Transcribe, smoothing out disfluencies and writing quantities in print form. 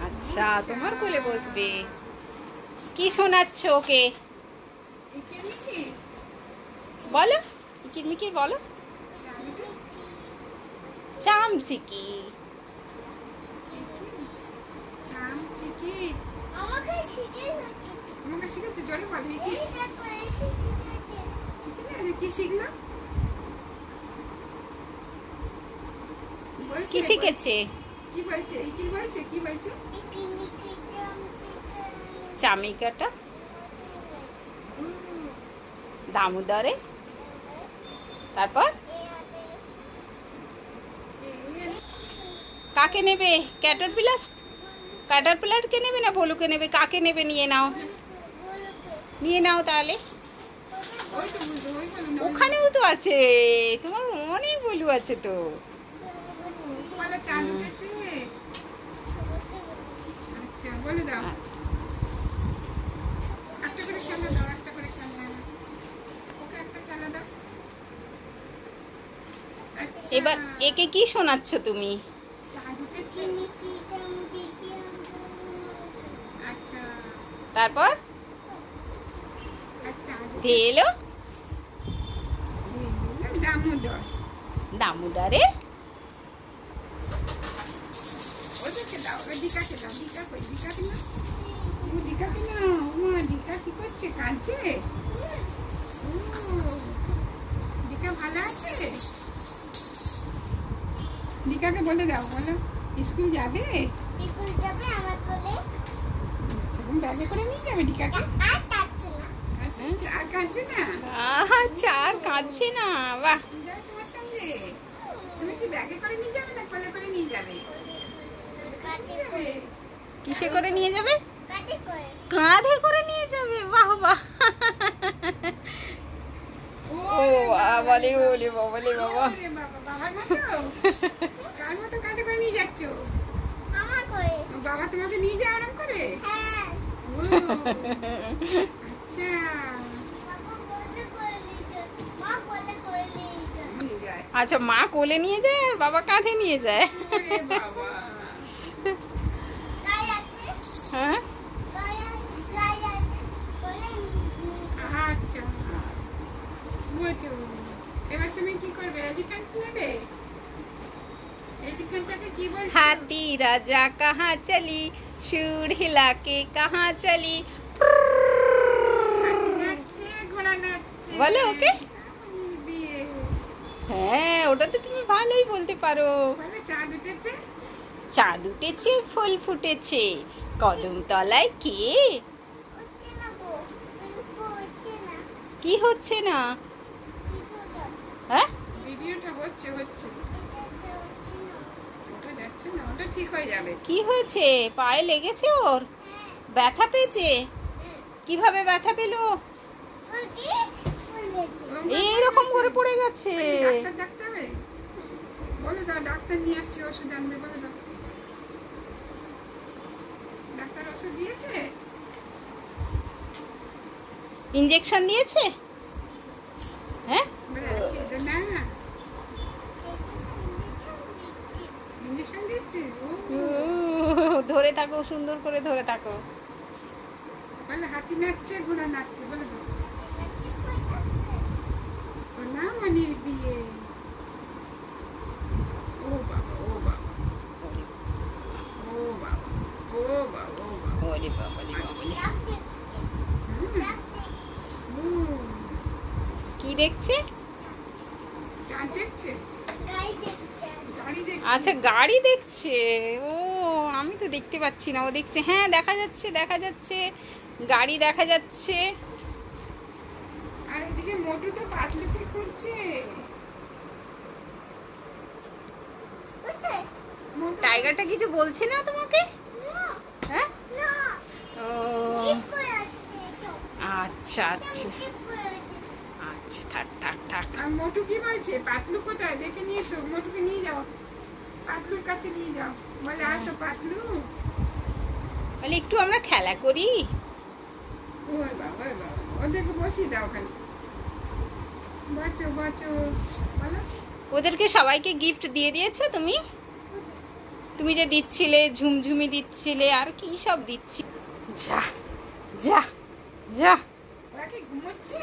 আচ্ছা, তোমার কোলে বসবে। কি শোনাচ্ছ ওকে? বলো, ইকিরমিকির বলো। চামচিকি। কি শিখেছে? চামিকাটা দামোদরে। তারপর কাকে নেবে? ক্যাটারপিলার? ক্যাটারপিলারকে নেবে না ভলুকে নেবে? কাকে নেবে? নিয়ে নাও, নিয়ে নাও তাহলে। ওখানেও তো আছে, তোমার অনেক ভলু আছে তো। এবার একে কি শোনাচ্ছ তুমি? তারপর এলো দামোদরে। দিকাকে বলে দাও, বলো স্কুল যাবে। ব্যাগে করে নিয়ে যাবে দিকাকে। আর কাঁদছে না? আচ্ছা, আর কাঁদছে না। বাহ, তোমার সঙ্গে তুমি কি ব্যাগে করে নিয়ে যাবে না কোলে করে নিয়ে যাবে? কিসে করে নিয়ে যাবে? কাঁধে করে নিয়ে যাবে। বাহ বাহ। ও বলে বলে বলে বাবা, বাবার মতো কার মতো কাঁধে করে নিয়ে যাচ্ছ? বাবা তোমাকে নিয়ে যায় আরাম করে? আচ্ছা, আচ্ছা, মা কোলে নিয়ে যায় আর বাবা কাঁধে নিয়ে যায়। হ্যাঁ, আচ্ছা বুঝছো। এবার তুমি কি করবে? এলিফ্যান্ট নেবে? এলিফ্যান্টটাকে কি বলছো? हाथी राजा कहाँ चली, सूर हिला के कहाँ चली। হাতি নাচছে, ঘোড়া নাচছে। বলো ওকে। বিয়ে। হ্যাঁ, ওটা তো তুমি ভালোই বলতে পারো। বলো চাঁদ উঠেছে। চাঁদ উঠেছে, ফুল ফুটেছে, কদম তলায় কে? কি হচ্ছে না? হ্যাঁ, ভিডিওটা হচ্ছে। ওটা যাচ্ছে না, ওটা ঠিক হয়ে যাবে। কি হয়েছে? পায়ে লেগেছে ওর? ব্যথা পেয়েছে? কিভাবে ব্যথা পেলো? এইরকম করে পড়ে গেছে। ডাক্তার ডাকতে হবে? বলে দাও, ডাক্তার নিয়ে আসছি, ওষুধ আনবে। বলে দাও, ডাক্তার ওষুধ দিয়েছে? ইনজেকশন দিয়েছে? হ্যাঁ, না, ইনজেকশন দিচ্ছে। ধরে থাকো, সুন্দর করে ধরে থাকো। বলে হাতি নাচছে, ঘোড়া নাচছে। বলে দাও না, মানে বিয়ে। ও বাবা, ও বাবা, ও বাবা, ও বাবা, ও বাবা। ওরে বাবালে বাবালে। কি দেখছে? চাঁদ দেখছে, গাড়ি দেখছে। আচ্ছা, গাড়ি দেখছে। ও, আমি তো দেখতে পাচ্ছি না, ও দেখছে। হ্যাঁ, দেখা যাচ্ছে, দেখা যাচ্ছে, গাড়ি দেখা যাচ্ছে। আর এদিকে মোটু তো পাতলুকে খুঁজছে। টাইগারটা কিছু বলছে না তোমাকে? হ্যাঁ, ও আচ্ছা আচ্ছা আচ্ছা, থাক থাক থাক। আর মোটু কি বলছে? পাতলু কোথায়? দেখে নিয়েছো? মোটুকে নিয়ে যাও, পাতলুর কাছে নিয়ে যাও। বলে আসো পাতলু। বলে একটু আমরা খেলা করি। ওই বাবা, ওই বাবা, ওদেরকে বসিয়ে দাও ওখানে। বাঁচো বাঁচো, বলো। ওদেরকে সবাইকে গিফট দিয়ে দিয়েছো তুমি? তুমি যে দিচ্ছিলে, ঝুমঝুমি দিচ্ছিলে, আর কি সব দিচ্ছি। যা যা যা। ওরা কি ঘুমোচ্ছে?